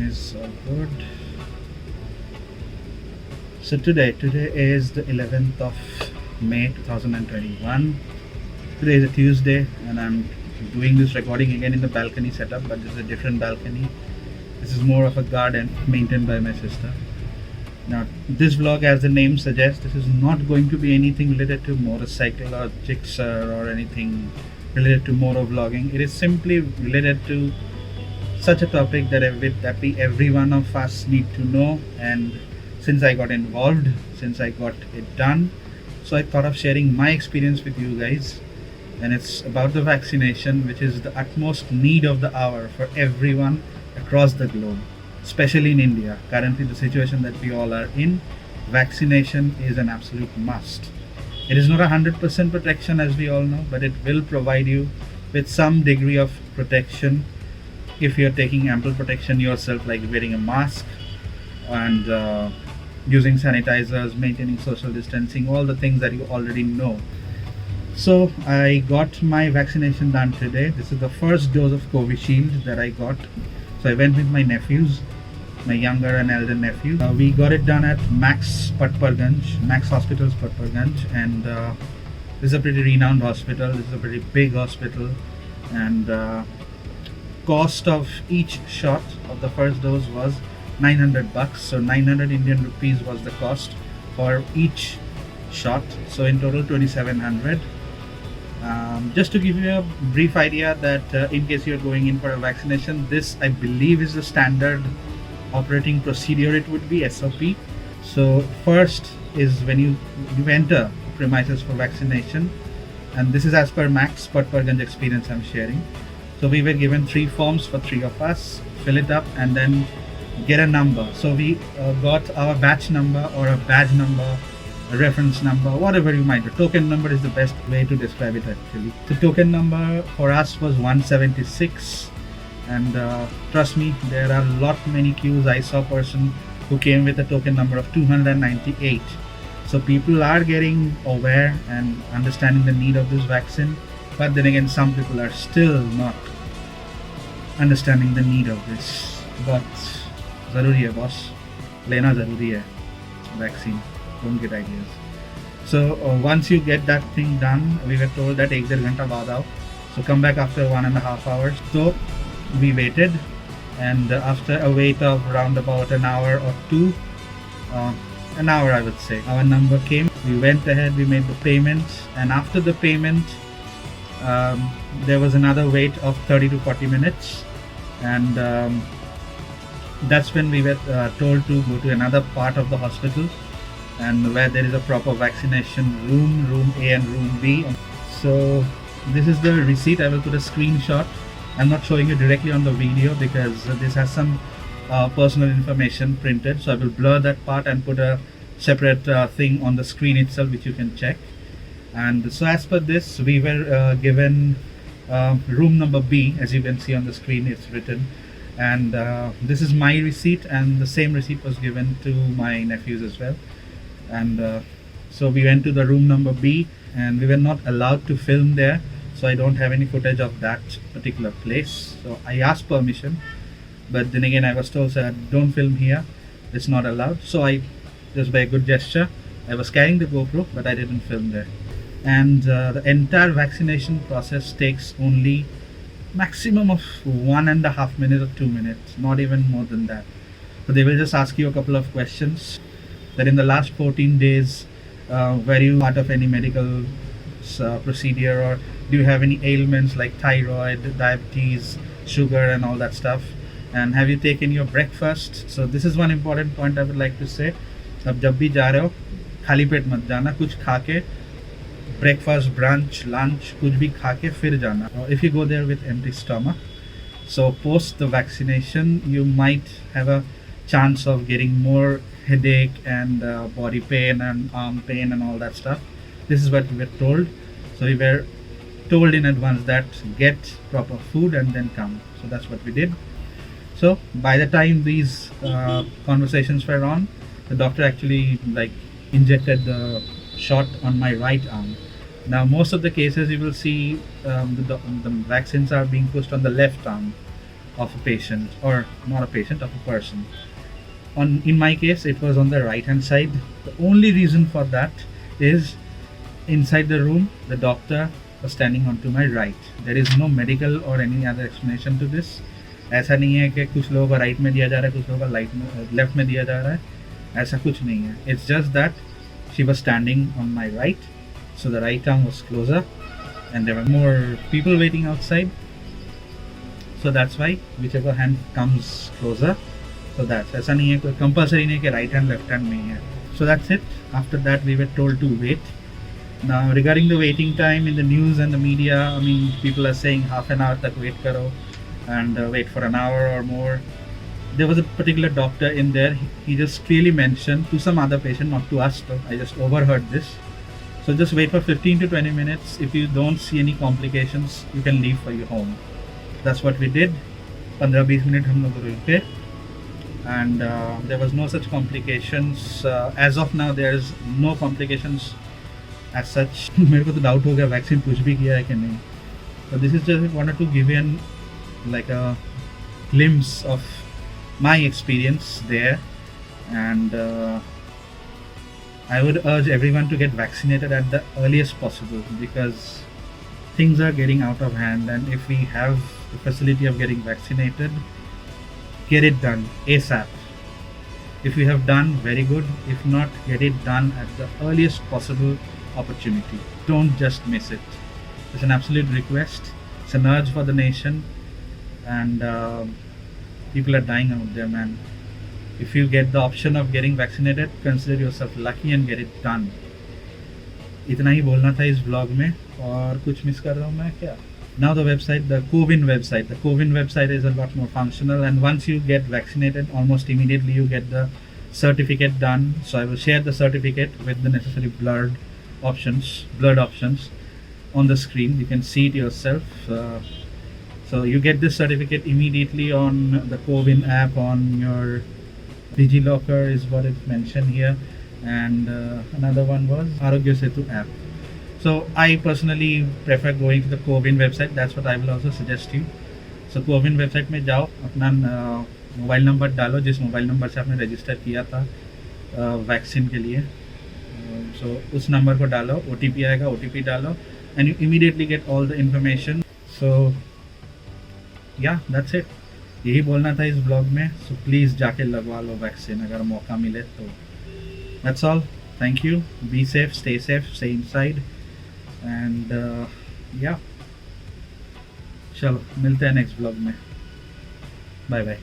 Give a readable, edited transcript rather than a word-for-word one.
is good. So today is the 11th of May 2021. Today is a Tuesday and I'm doing this recording again in the balcony setup, but this is a different balcony. This is more of a garden maintained by my sister. Now this vlog, as the name suggests, this is not going to be anything related to motorcycle or Gixxer or anything related to motor vlogging. It is simply related to such a topic that every one of us need to know, and since I got involved, since I got it done, so I thought of sharing my experience with you guys. And it's about the vaccination, which is the utmost need of the hour for everyone across the globe, especially in India. Currently the situation that we all are in, vaccination is an absolute must. It is not 100% protection, as we all know, but it will provide you with some degree of protection if you're taking ample protection yourself, like wearing a mask and using sanitizers, maintaining social distancing, all the things that you already know. So I got my vaccination done today. This is the first dose of Covishield that I got. So I went with my nephews, my younger and elder nephew. We got it done at Max Patparganj, Max Hospitals Patparganj, and this is a pretty renowned hospital. This is a pretty big hospital, and cost of each shot of the first dose was 900 bucks. So 900 Indian rupees was the cost for each shot. So in total 2700. Just to give you a brief idea that in case you're going in for a vaccination, this I believe is the standard operating procedure. It would be SOP. So first is when you enter premises for vaccination, and this is as per Max Patparganj experience I'm sharing. So we were given 3 forms for 3 of us, fill it up and then get a number. So we got our batch number or a badge number, a reference number, whatever you might do. Token number is the best way to describe it actually. The token number for us was 176, and trust me, there are a lot many queues. I saw a person who came with a token number of 298. So people are getting aware and understanding the need of this vaccine, but then again some people are still not understanding the need of this. But zaruri hai boss, lena zaruri hai vaccine. Don't get ideas. So once you get that thing done, we were told that 1.5 ghanta baad aao. So come back after 1.5 hours. So we waited, and after a wait of around about an hour or two, an hour I would say, our number came. We went ahead, we made the payment, and after the payment there was another wait of 30 to 40 minutes, and that's when we were told to go to another part of the hospital, and where there is a proper vaccination room, room A and room B. So this is the receipt. I will put a screenshot. I'm not showing you directly on the video because this has some personal information printed, so I will blur that part and put a separate thing on the screen itself which you can check. And so as per this, we were given room number B, as you can see on the screen it's written, and this is my receipt, and the same receipt was given to my nephews as well. And so we went to the room number B, and we were not allowed to film there, so I don't have any footage of that particular place. So I asked permission, but then again I was told, sir, don't film here, it's not allowed. So I, just by a good gesture, I was carrying the GoPro, but I didn't film there. And the entire vaccination process takes only maximum of 1.5 minutes or 2 minutes, not even more than that. So they will just ask you a couple of questions, that in the last 14 days were you part of any medical procedure, or do you have any ailments like thyroid, diabetes, sugar and all that stuff, and have you taken your breakfast. So this is one important point I would like to say. अब जब भी जा रहे हो खाली पेट मत जाना, कुछ खा के, breakfast, brunch, lunch, कुछ भी खा के फिर जाना. Or if you go there with empty stomach, so post the vaccination you might have a chance of getting more headache and body pain and arm pain and all that stuff. This is what we were told. So we were told in advance that get proper food and then come. So that's what we did. So by the time these conversations were on, the doctor actually injected the shot on my right arm. Now most of the cases you will see the vaccines are being pushed on the left arm, of a patient, or not a patient, of a person. In my case, it was on the right hand side. The only reason for that is inside the room the doctor was standing on to my right. There is no medical or any other explanation to this. ऐसा नहीं है कि कुछ लोगों को right में दिया जा रहा है, कुछ लोगों को लेफ्ट में दिया जा रहा है, ऐसा कुछ नहीं है. It's just that she was standing on my right, so the right arm was closer and there were more people waiting outside, so that's why whichever hand comes closer, so that's, ऐसा नहीं है कोई compulsory नहीं कि right hand left hand में ही है. So that's it. After that we were told to wait. Now regarding the waiting time in the news and the media, I mean people are saying half an hour tak wait karo and wait for an hour or more. There was a particular doctor in there, he just clearly mentioned to some other patient, not to us though, I just overheard this. So just wait for 15 to 20 minutes. If you don't see any complications, you can leave for your home. That's what we did. 15-20 minutes हम लोग रुके and there was no such complications. As of now there is no complications as such. मेरे को तो doubt हो गया vaccine कुछ भी किया है कि नहीं. So this is just wanted to give you an like a glimpse of my experience there, and I would urge everyone to get vaccinated at the earliest possible, because things are getting out of hand, and if we have the facility of getting vaccinated, get it done ASAP. If you have done, very good. If not, get it done at the earliest possible opportunity. Don't just miss it. It's an absolute request. It's an urge for the nation, and people are dying out there, man. If you get the option of getting vaccinated, consider yourself lucky and get it done. इतना ही बोलना था इस blog में, और कुछ miss कर रहा हूँ मैं क्या? Now the website, the CoWIN website is a lot more functional, and once you get vaccinated, almost immediately you get the certificate done. So I will share the certificate with the necessary blurred options on the screen. You can see it yourself. So you get this certificate immediately on the CoWIN app on your DigiLocker is what is mentioned here, and another one was Arogya Setu app. So I personally prefer going to the CoWIN website. That's what I will also suggest you. So CoWIN website में जाओ, अपना mobile number डालो जिस mobile number से आपने register किया था vaccine के लिए. So उस नंबर को डालो, OTP आएगा, OTP डालो, and you immediately get all the information. So yeah, that's it. यही बोलना था इस ब्लॉग में. So please जाके लगवा लो वैक्सीन अगर मौका मिले तो. That's all. Thank you. Be safe, stay inside, and yeah. चलो मिलते हैं नेक्स्ट ब्लॉग में. Bye bye.